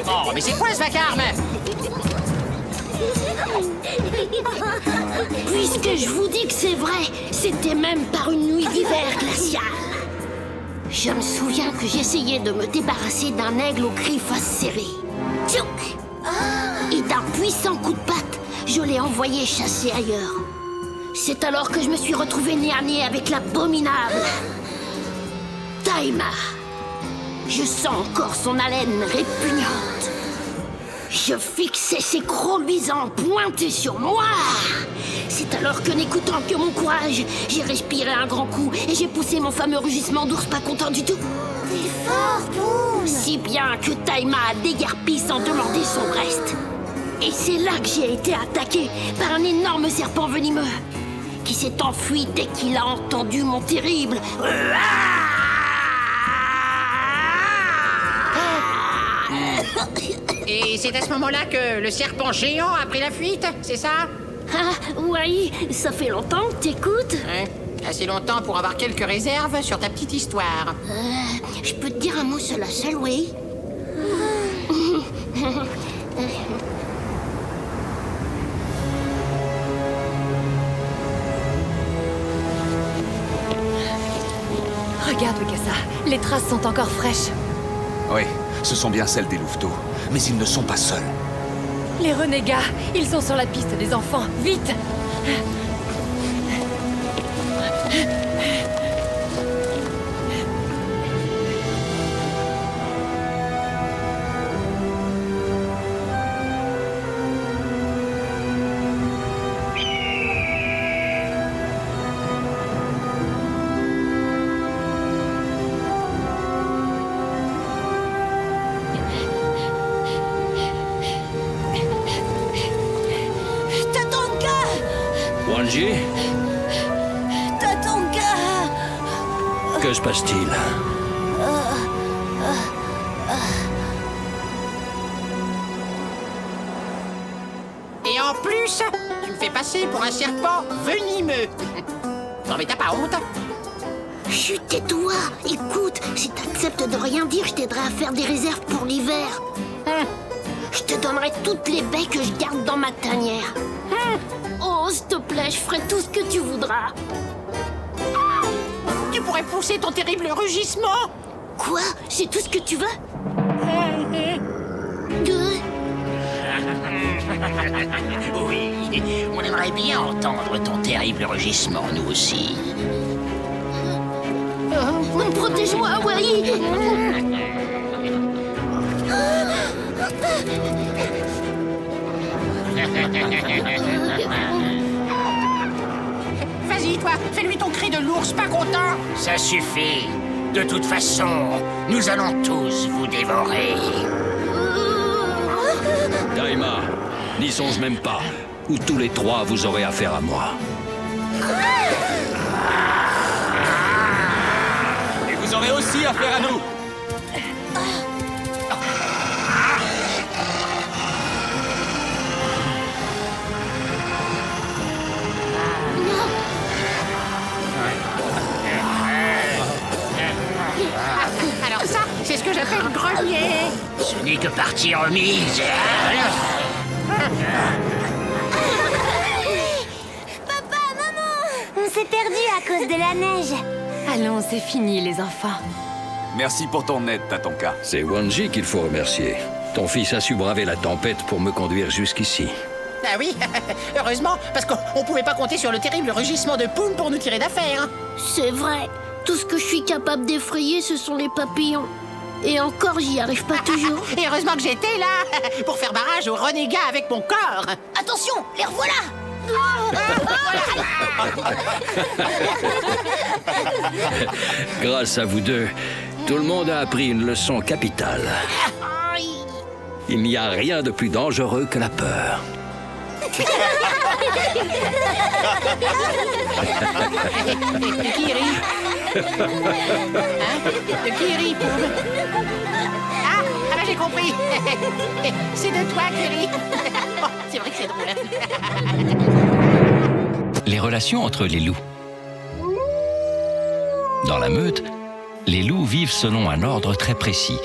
Oh, mais c'est quoi ce vacarme? Puisque je vous dis que c'est vrai, c'était même par une nuit d'hiver glacial. Je me souviens que j'essayais de me débarrasser d'un aigle aux griffes acérées. Tchouk! Et d'un puissant coup de patte, je l'ai envoyé chasser ailleurs. C'est alors que je me suis retrouvé nez à nez avec l'abominable Taïma. Je sens encore son haleine répugnante. Je fixais ses crocs luisants pointés sur moi. C'est alors que, n'écoutant que mon courage, j'ai respiré un grand coup et j'ai poussé mon fameux rugissement d'ours pas content du tout. T'es fort, Poum. Si bien que Taïma a déguerpi sans demander son reste. Et c'est là que j'ai été attaqué par un énorme serpent venimeux qui s'est enfui dès qu'il a entendu mon terrible... Et c'est à ce moment-là que le serpent géant a pris la fuite, c'est ça? Ah, oui, ça fait longtemps que t'écoutes. Assez longtemps pour avoir quelques réserves sur ta petite histoire. Je peux te dire un mot seul à seul, oui. Regarde, Mikasa, les traces sont encore fraîches. Oui, ce sont bien celles des louveteaux. Mais ils ne sont pas seuls. Les renégats, ils sont sur la piste des enfants. Vite! Wanji, Tatanka! que se passe-t-il? Et en plus, tu me fais passer pour un serpent venimeux. Non mais t'as pas honte? Chut, tais-toi. Écoute, si t'acceptes de rien dire, je t'aiderai à faire des réserves pour l'hiver. Je te donnerai toutes les baies que je garde dans ma tanière. Oh, s'il te plaît, je ferai tout ce que tu voudras. Tu pourrais pousser ton terrible rugissement. Quoi? C'est tout ce que tu veux? Oui, on aimerait bien entendre ton terrible rugissement, nous aussi. Protège-moi, Wari. Vas-y, toi, fais-lui ton cri de l'ours pas content. Ça suffit. De toute façon, nous allons tous vous dévorer. Taïma, n'y songe même pas, ou tous les trois vous aurez affaire à moi. Et vous aurez aussi affaire à nous. Alors ça, c'est ce que j'appelle un grenier. Ce n'est que partie remise. Papa, maman! On s'est perdu à cause de la neige. Allons, c'est fini, les enfants. Merci pour ton aide, Tatanka. C'est Wanji qu'il faut remercier. Ton fils a su braver la tempête pour me conduire jusqu'ici. Ah oui, heureusement, parce qu'on pouvait pas compter sur le terrible rugissement de Poum pour nous tirer d'affaire. C'est vrai. Tout ce que je suis capable d'effrayer, ce sont les papillons. Et encore, j'y arrive pas toujours. Et heureusement que j'étais là pour faire barrage aux renégats avec mon corps. Attention, les revoilà! Grâce à vous deux, tout le monde a appris une leçon capitale. Il n'y a rien de plus dangereux que la peur. De qui rit? Hein? De qui rit, Poum? Ah bah j'ai compris. C'est de toi qui rit. Oh, c'est vrai que c'est drôle. Les relations entre les loups. Dans la meute, les loups vivent selon un ordre très précis,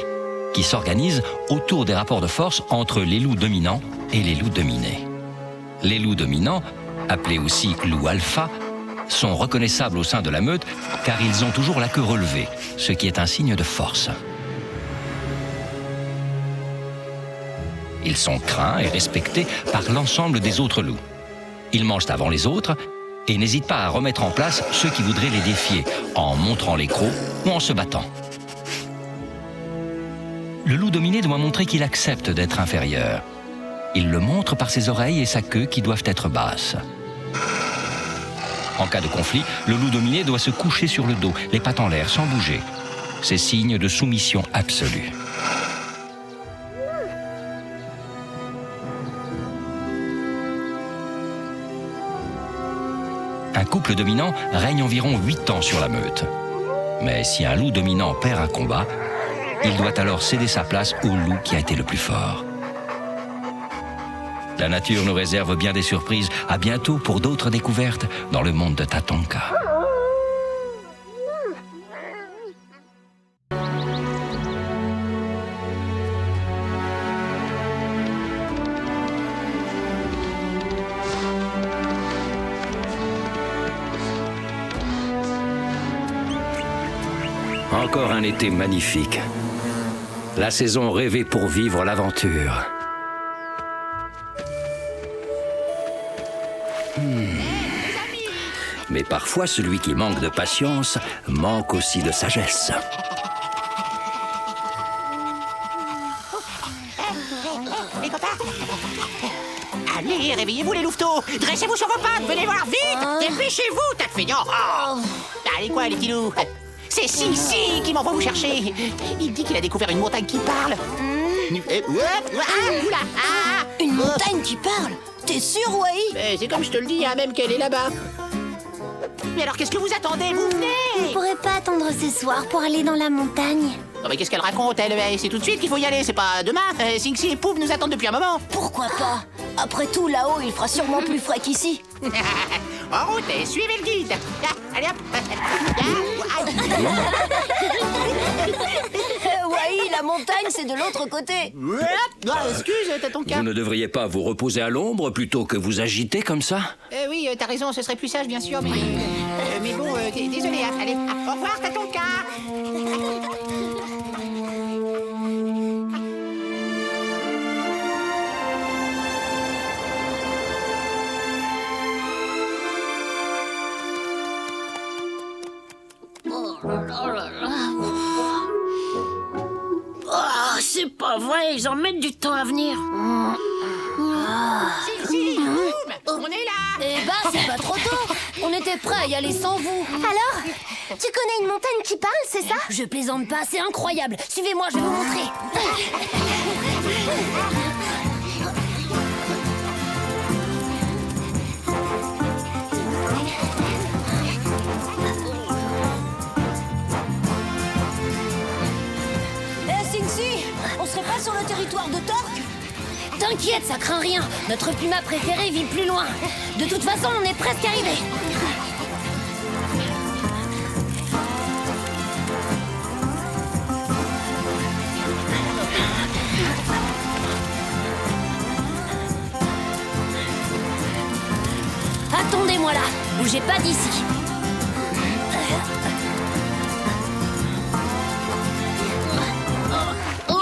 qui s'organise autour des rapports de force entre les loups dominants et les loups dominés. Les loups dominants, appelés aussi loups alpha, sont reconnaissables au sein de la meute car ils ont toujours la queue relevée, ce qui est un signe de force. Ils sont craints et respectés par l'ensemble des autres loups. Ils mangent avant les autres et n'hésitent pas à remettre en place ceux qui voudraient les défier, en montrant les crocs ou en se battant. Le loup dominé doit montrer qu'il accepte d'être inférieur. Il le montre par ses oreilles et sa queue qui doivent être basses. En cas de conflit, le loup dominé doit se coucher sur le dos, les pattes en l'air, sans bouger. C'est signe de soumission absolue. Un couple dominant règne environ 8 ans sur la meute. Mais si un loup dominant perd un combat, il doit alors céder sa place au loup qui a été le plus fort. La nature nous réserve bien des surprises. À bientôt pour d'autres découvertes dans le monde de Tatonka. Encore un été magnifique. La saison rêvée pour vivre l'aventure. Mais parfois, celui qui manque de patience manque aussi de sagesse. Les copains! Allez, réveillez-vous les louveteaux! Dressez-vous sur vos pattes, venez voir vite! Dépêchez-vous, tas de feignants! Oh. Allez quoi, les petits loups? C'est Sing-Si qui m'envoie vous chercher! Il dit qu'il a découvert une montagne qui parle! Une montagne qui parle? T'es sûr, Wai? C'est comme je te le dis, hein, même qu'elle est là-bas! Mais alors, qu'est-ce que vous attendez? Vous venez! On pourrait pas attendre ce soir pour aller dans la montagne? Non mais qu'est-ce qu'elle raconte, elle? C'est tout de suite qu'il faut y aller, c'est pas demain. Sing-Si et Pouf nous attendent depuis un moment. Pourquoi pas? Après tout, là-haut, il fera sûrement plus frais qu'ici. En route et suivez le guide. Allez hop. Wai, la montagne, c'est de l'autre côté. Excuse, t'as ton cas. Vous ne devriez pas vous reposer à l'ombre plutôt que vous agiter comme ça? Oui, t'as raison, ce serait plus sage, bien sûr, mais bon, désolé, hein. Allez, au revoir, t'as ton cas. Oh, c'est pas vrai, ils en mettent du temps à venir. Sing-Si, Pouf, on est là. Eh ben, c'est pas trop tôt. On était prêts à y aller sans vous. Alors, tu connais une montagne qui parle, c'est ça? Je plaisante pas, c'est incroyable. Suivez-moi, je vais vous montrer. Sing-Si, on serait pas sur le territoire de Torque? T'inquiète, ça craint rien. Notre puma préféré vit plus loin. De toute façon, on est presque arrivé. Attendez-moi là, bougez pas d'ici. Vous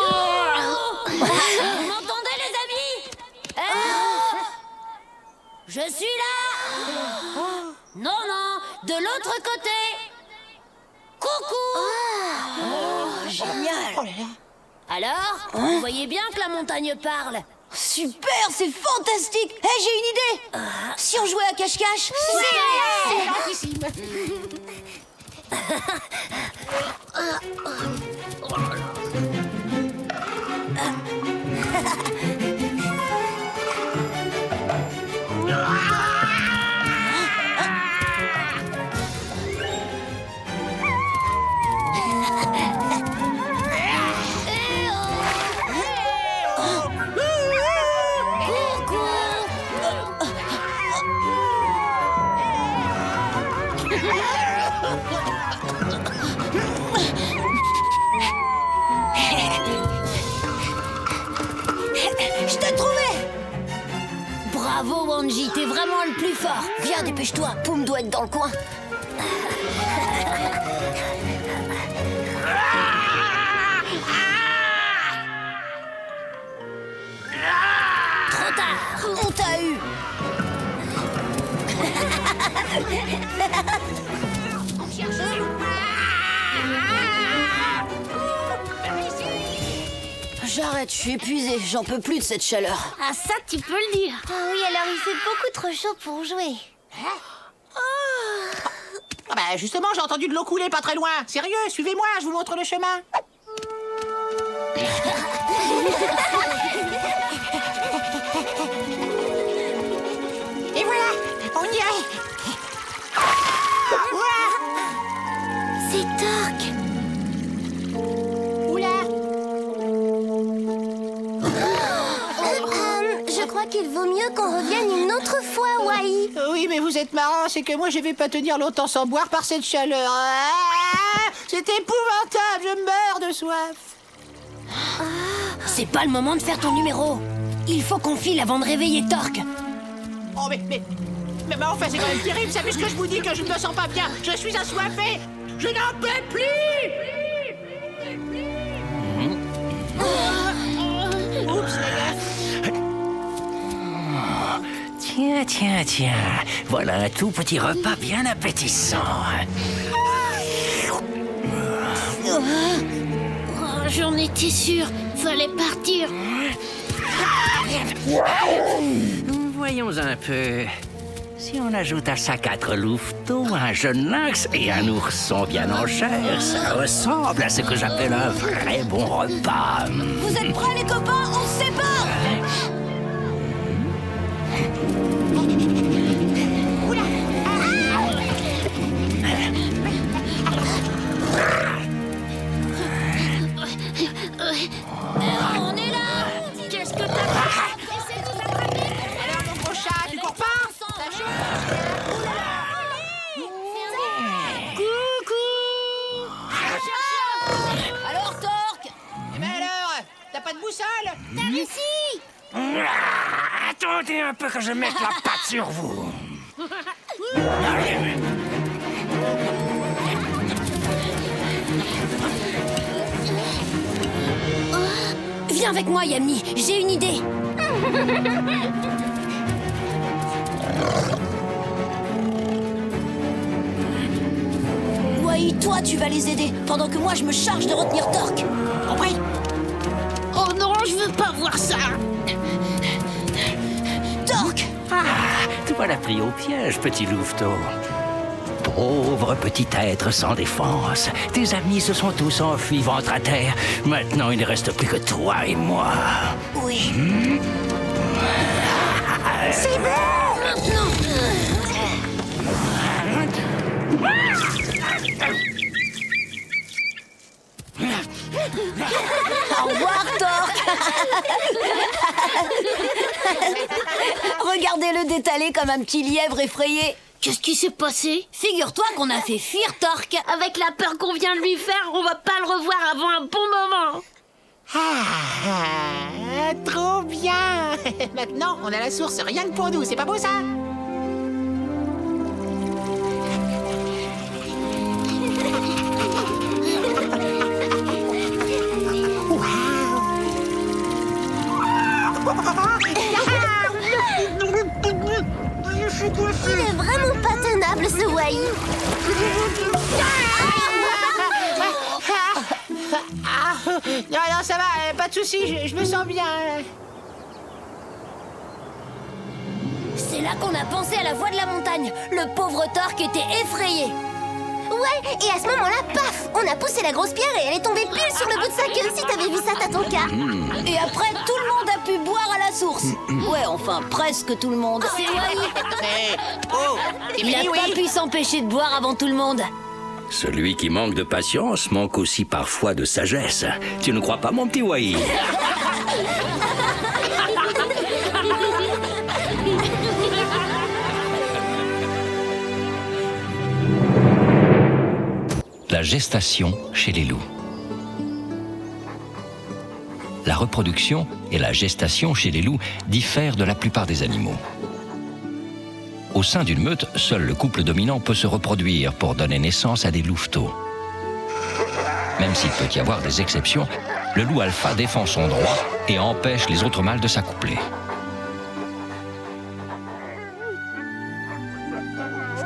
m'entendez, les amis? Je suis là. Non, non, de l'autre côté. Coucou. Oh, génial. Oh là là. Alors, vous voyez bien que la montagne parle. Super, c'est fantastique. Hé, j'ai une idée. Si on jouait à cache-cache? C'est gentissime. Je t'ai trouvé! Bravo, Wanji, t'es vraiment le plus fort. Viens, dépêche-toi, Poum doit être dans le coin. Trop tard, on t'a eu. J'arrête, je suis épuisée, j'en peux plus de cette chaleur. Ah, ça, tu peux le dire. Ah oui, alors il fait beaucoup trop chaud pour jouer. Ah bah justement, j'ai entendu de l'eau couler pas très loin. Sérieux, suivez-moi, je vous montre le chemin. Et voilà, on y est. C'est Torque. Oula. Je crois qu'il vaut mieux qu'on revienne une autre fois, Wai. Oui, mais vous êtes marrant, c'est que moi je vais pas tenir longtemps sans boire par cette chaleur. C'est épouvantable, je meurs de soif. C'est pas le moment de faire ton numéro. Il faut qu'on file avant de réveiller Torque. Oh mais enfin c'est quand même terrible, ça puisque je vous dis que je ne me sens pas bien. Je suis assoiffé. Je n'en peux plus. Oups, les gars. Tiens. Voilà un tout petit repas bien appétissant. Oh, j'en étais sûre. Fallait partir. Voyons un peu. Si on ajoute à ça 4 louveteaux, un jeune lynx et un ourson bien en chair, ça ressemble à ce que j'appelle un vrai bon repas. Vous êtes prêts, les copains? On se sépare. On est là. Qu'est-ce que t'as fait? Essaie de nous attraper. Alors mon gros chat, tu cours pas? Alors, Torque? Eh ben alors, t'as pas de boussole? T'as réussi? Attendez un peu que je mette la patte sur vous. Viens avec moi, Yami. J'ai une idée. Wai, toi, tu vas les aider, pendant que moi, je me charge de retenir Torque. Compris? Oh non, je veux pas voir ça. Torque! Te voilà pris au piège, petit louveteau. Pauvre petit être sans défense. Tes amis se sont tous enfuis ventre à terre. Maintenant, il ne reste plus que toi et moi. Oui. C'est bon! Maintenant! Au revoir, Torque. Regardez-le détaler comme un petit lièvre effrayé. Qu'est-ce qui s'est passé? Figure-toi qu'on a fait fuir Torque. Avec la peur qu'on vient de lui faire, on va pas le revoir avant un bon moment. Trop bien. Maintenant, on a la source rien que pour nous, c'est pas beau ça? Il est vraiment pas tenable, ce Wai. non, ça va, pas de soucis, je me sens bien. C'est là qu'on a pensé à la voix de la montagne. Le pauvre Torque était effrayé. Ouais, et à ce moment-là, paf, on a poussé la grosse pierre et elle est tombée pile sur le bout de sa queue, si t'avais vu ça, Tatonka. Et après, tout le monde a pu boire à la source. Ouais, enfin, presque tout le monde. C'est Oh, Il n'a pas pu s'empêcher de boire avant tout le monde. Celui qui manque de patience manque aussi parfois de sagesse. Tu ne crois pas, mon petit Wai? La gestation chez les loups. La reproduction et la gestation chez les loups diffèrent de la plupart des animaux. Au sein d'une meute, seul le couple dominant peut se reproduire pour donner naissance à des louveteaux. Même s'il peut y avoir des exceptions, le loup alpha défend son droit et empêche les autres mâles de s'accoupler.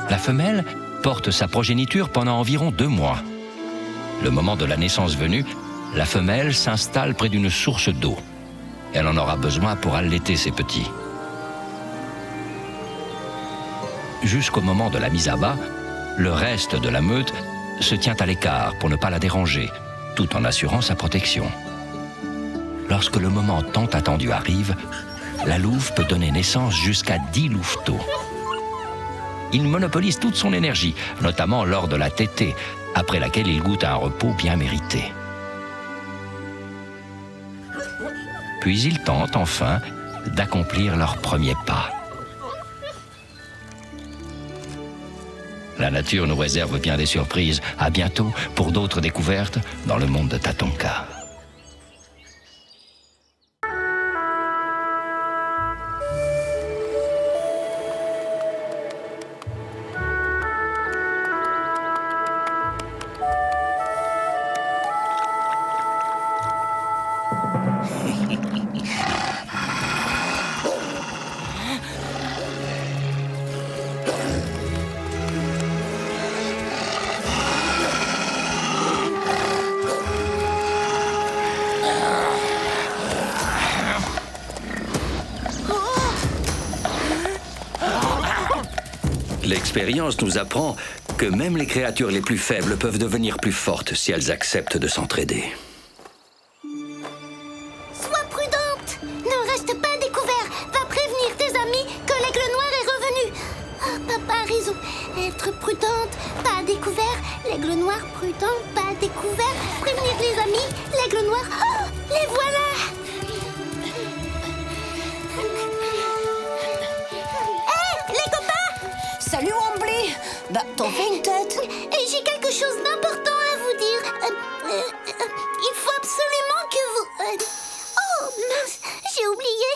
La femelle porte sa progéniture pendant environ 2 mois. Le moment de la naissance venue, la femelle s'installe près d'une source d'eau. Elle en aura besoin pour allaiter ses petits. Jusqu'au moment de la mise à bas, le reste de la meute se tient à l'écart pour ne pas la déranger, tout en assurant sa protection. Lorsque le moment tant attendu arrive, la louve peut donner naissance jusqu'à 10 louveteaux. Il monopolise toute son énergie, notamment lors de la tétée, après laquelle il goûte à un repos bien mérité. Puis ils tentent enfin d'accomplir leur premier pas. La nature nous réserve bien des surprises. À bientôt pour d'autres découvertes dans le monde de Tatonka. L'expérience nous apprend que même les créatures les plus faibles peuvent devenir plus fortes si elles acceptent de s'entraider. Sois prudente. Ne reste pas découvert. Va prévenir tes amis que l'aigle noir est revenu. Oh, papa a raison. Être prudente, pas découvert. L'aigle noir prudent, pas découvert. Prévenir les amis, l'aigle noir. Oh, les voilà. Salut Wombly. Bah, t'en fais une tête. Et j'ai quelque chose d'important à vous dire. Il faut absolument que vous... Oh, mince, j'ai oublié.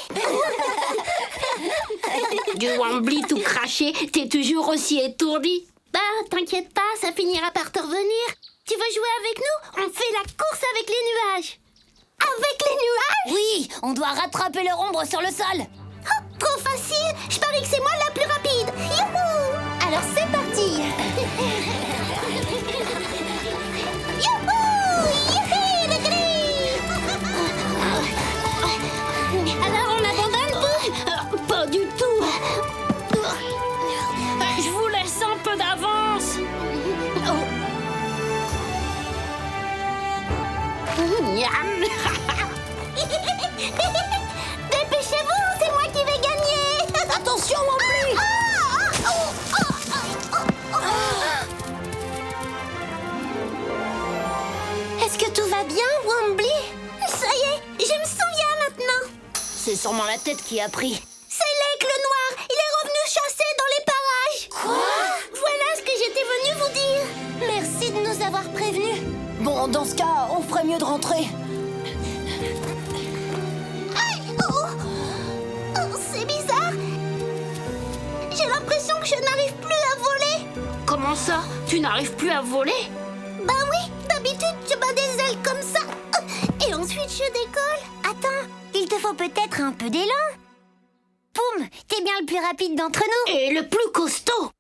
Du Wombly tout craché, t'es toujours aussi étourdi. Bah, t'inquiète pas, ça finira par te revenir. Tu veux jouer avec nous? On fait la course avec les nuages. Avec les nuages? Oui, on doit rattraper leur ombre sur le sol. Oh, trop facile. Je parie que c'est moi la plus rapide. Youhou! Alors c'est parti. Youhou! Youhé, le gris! Alors on abandonne tout? Pas du tout. Je vous laisse un peu d'avance. Dépêchez-vous, c'est moi qui vais gagner. Attention, Wombly. Est-ce que tout va bien, Wombly? Ça y est, je me souviens maintenant. C'est sûrement la tête qui a pris. C'est l'aigle noir. Il est revenu chasser dans les parages. Quoi? Voilà ce que j'étais venue vous dire. Merci de nous avoir prévenus. Bon, dans ce cas, on ferait mieux de rentrer. Aïe! Oh, c'est bizarre. J'ai l'impression que je n'arrive plus à voler. Comment ça? Tu n'arrives plus à voler? Bah oui, d'habitude je bats des ailes comme ça. Et ensuite je décolle. Attends, il te faut peut-être un peu d'élan. Poum, t'es bien le plus rapide d'entre nous. Et le plus costaud.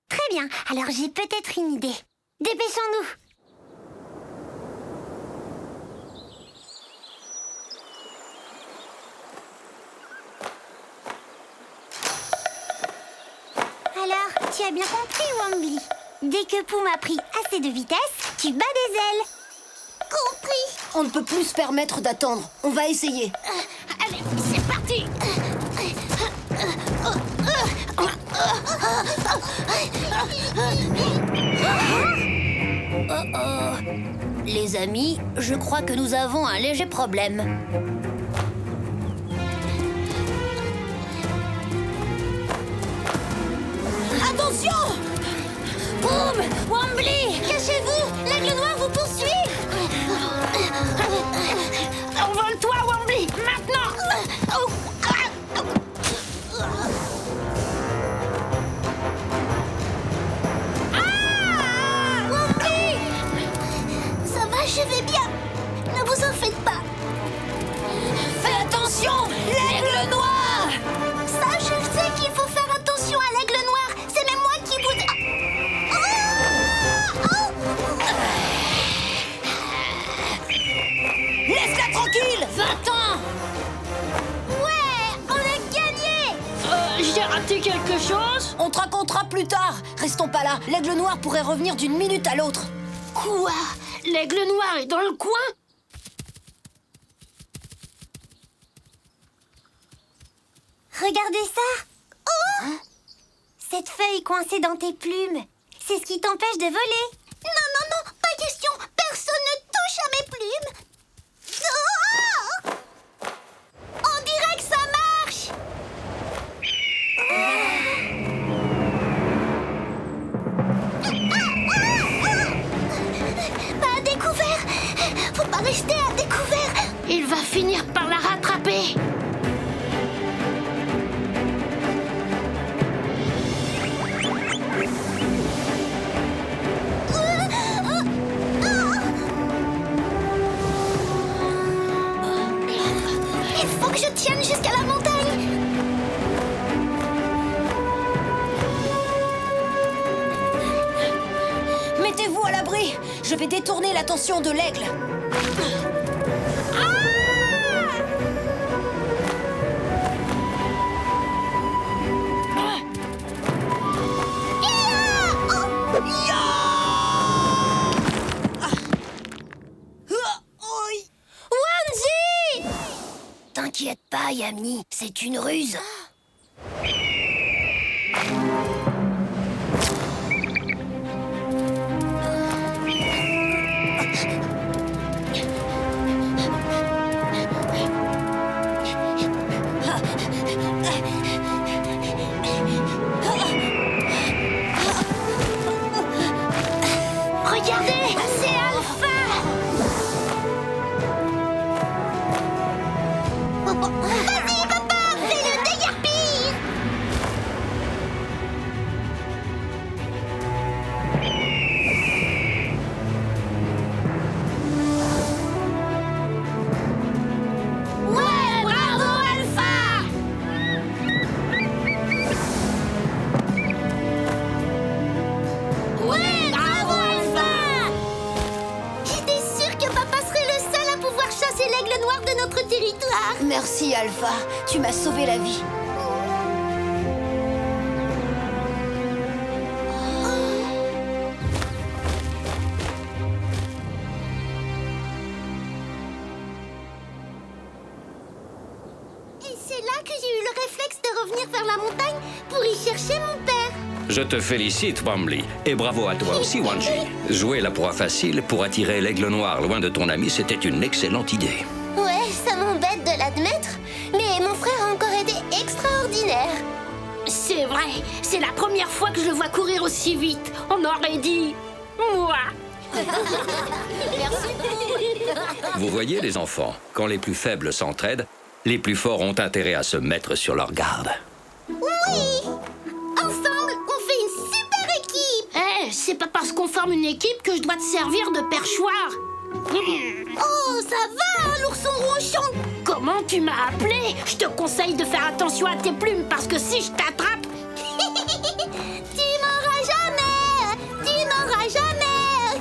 Très bien, alors j'ai peut-être une idée. Dépêchons-nous. Tu as bien compris, Wombly. Dès que Poum a pris assez de vitesse, tu bats des ailes. Compris. On ne peut plus se permettre d'attendre. On va essayer. Allez, c'est parti. Les amis, je crois que nous avons un léger problème. Attention! Boum! Wombly! Cachez-vous! L'aigle noir vous poursuit! Envole-toi, Wombly! Maintenant! Wombly! Ça va, je vais bien. Ne vous en faites pas. Fais attention! L'aigle noir! Ça, je sais qu'il faut faire attention à l'aigle noir. C'est même moi qui vous... Laisse-la tranquille! 20 ans! Ouais, on a gagné! J'ai raté quelque chose? On te racontera plus tard. Restons pas là. L'aigle noir pourrait revenir d'une minute à l'autre. Quoi? L'aigle noir est dans le coin? Regardez ça! Oh! Cette feuille coincée dans tes plumes, c'est ce qui t'empêche de voler. Non, non, non, pas question. Personne ne touche à mes plumes. Oh! On dirait que ça marche. Pas à découvert. Faut pas rester à découvert. Il va finir par la rattraper. Il faut que je tienne jusqu'à la montagne. Mettez-vous à l'abri. Je vais détourner l'attention de l'aigle. Wanji! T'inquiète pas, Yamni. C'est une ruse. Regardez, c'est Alpha! Vas-y, papa, fais-le déguerpir! Ouais, bravo, Alpha! Ouais, bravo, Alpha! J'étais sûre que papa serait le seul à pouvoir chasser l'aigle noir de notre territoire. Merci, Alpha. Tu m'as sauvé la vie. Et c'est là que j'ai eu le réflexe de revenir vers la montagne pour y chercher mon père. Je te félicite, Wombly. Et bravo à toi aussi, Wanji. Jouer la proie facile pour attirer l'aigle noir loin de ton ami, c'était une excellente idée. Ouais, ça m'embête de l'admettre, mais mon frère a encore été extraordinaire. C'est vrai, c'est la première fois que je le vois courir aussi vite. On aurait dit... moi. Vous voyez, les enfants, quand les plus faibles s'entraident, les plus forts ont intérêt à se mettre sur leur garde. Oui! Ensemble, on fait une super équipe! Eh, c'est pas parce qu'on forme une équipe que je dois te servir de perchoir. Oh, ça va, l'ourson ronchon! Comment tu m'as appelé? Je te conseille de faire attention à tes plumes parce que si je t'attrape... Tu m'auras jamais! Tu m'auras jamais!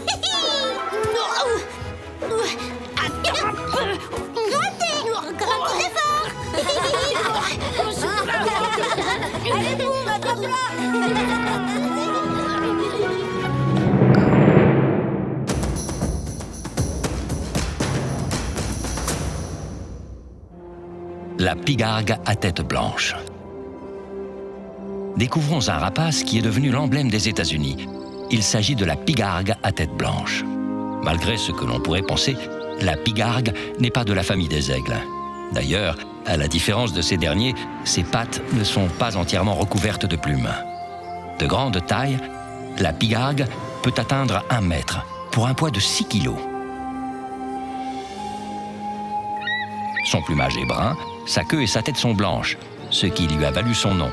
Attrape! Grattez! Grattez très fort! Allez, boum, attrape-la! la pigargue à tête blanche. Découvrons un rapace qui est devenu l'emblème des États-Unis. Il s'agit de la pigargue à tête blanche. Malgré ce que l'on pourrait penser, la pigargue n'est pas de la famille des aigles. D'ailleurs, à la différence de ces derniers, ses pattes ne sont pas entièrement recouvertes de plumes. De grande taille, la pigargue peut atteindre 1 mètre, pour un poids de 6 kilos. Son plumage est brun, sa queue et sa tête sont blanches, ce qui lui a valu son nom.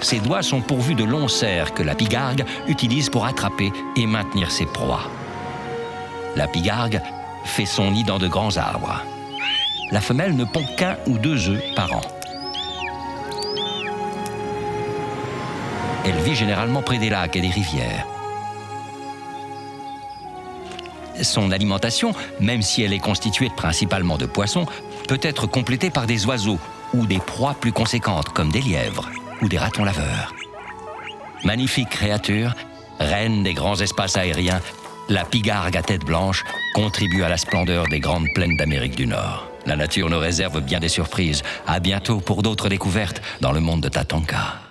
Ses doigts sont pourvus de longs serres que la pigargue utilise pour attraper et maintenir ses proies. La pigargue fait son nid dans de grands arbres. La femelle ne pond qu'1 ou 2 œufs par an. Elle vit généralement près des lacs et des rivières. Son alimentation, même si elle est constituée principalement de poissons, peut être complétée par des oiseaux ou des proies plus conséquentes comme des lièvres ou des ratons laveurs. Magnifique créature, reine des grands espaces aériens, la pigargue à tête blanche contribue à la splendeur des grandes plaines d'Amérique du Nord. La nature nous réserve bien des surprises. À bientôt pour d'autres découvertes dans le monde de Tatanka.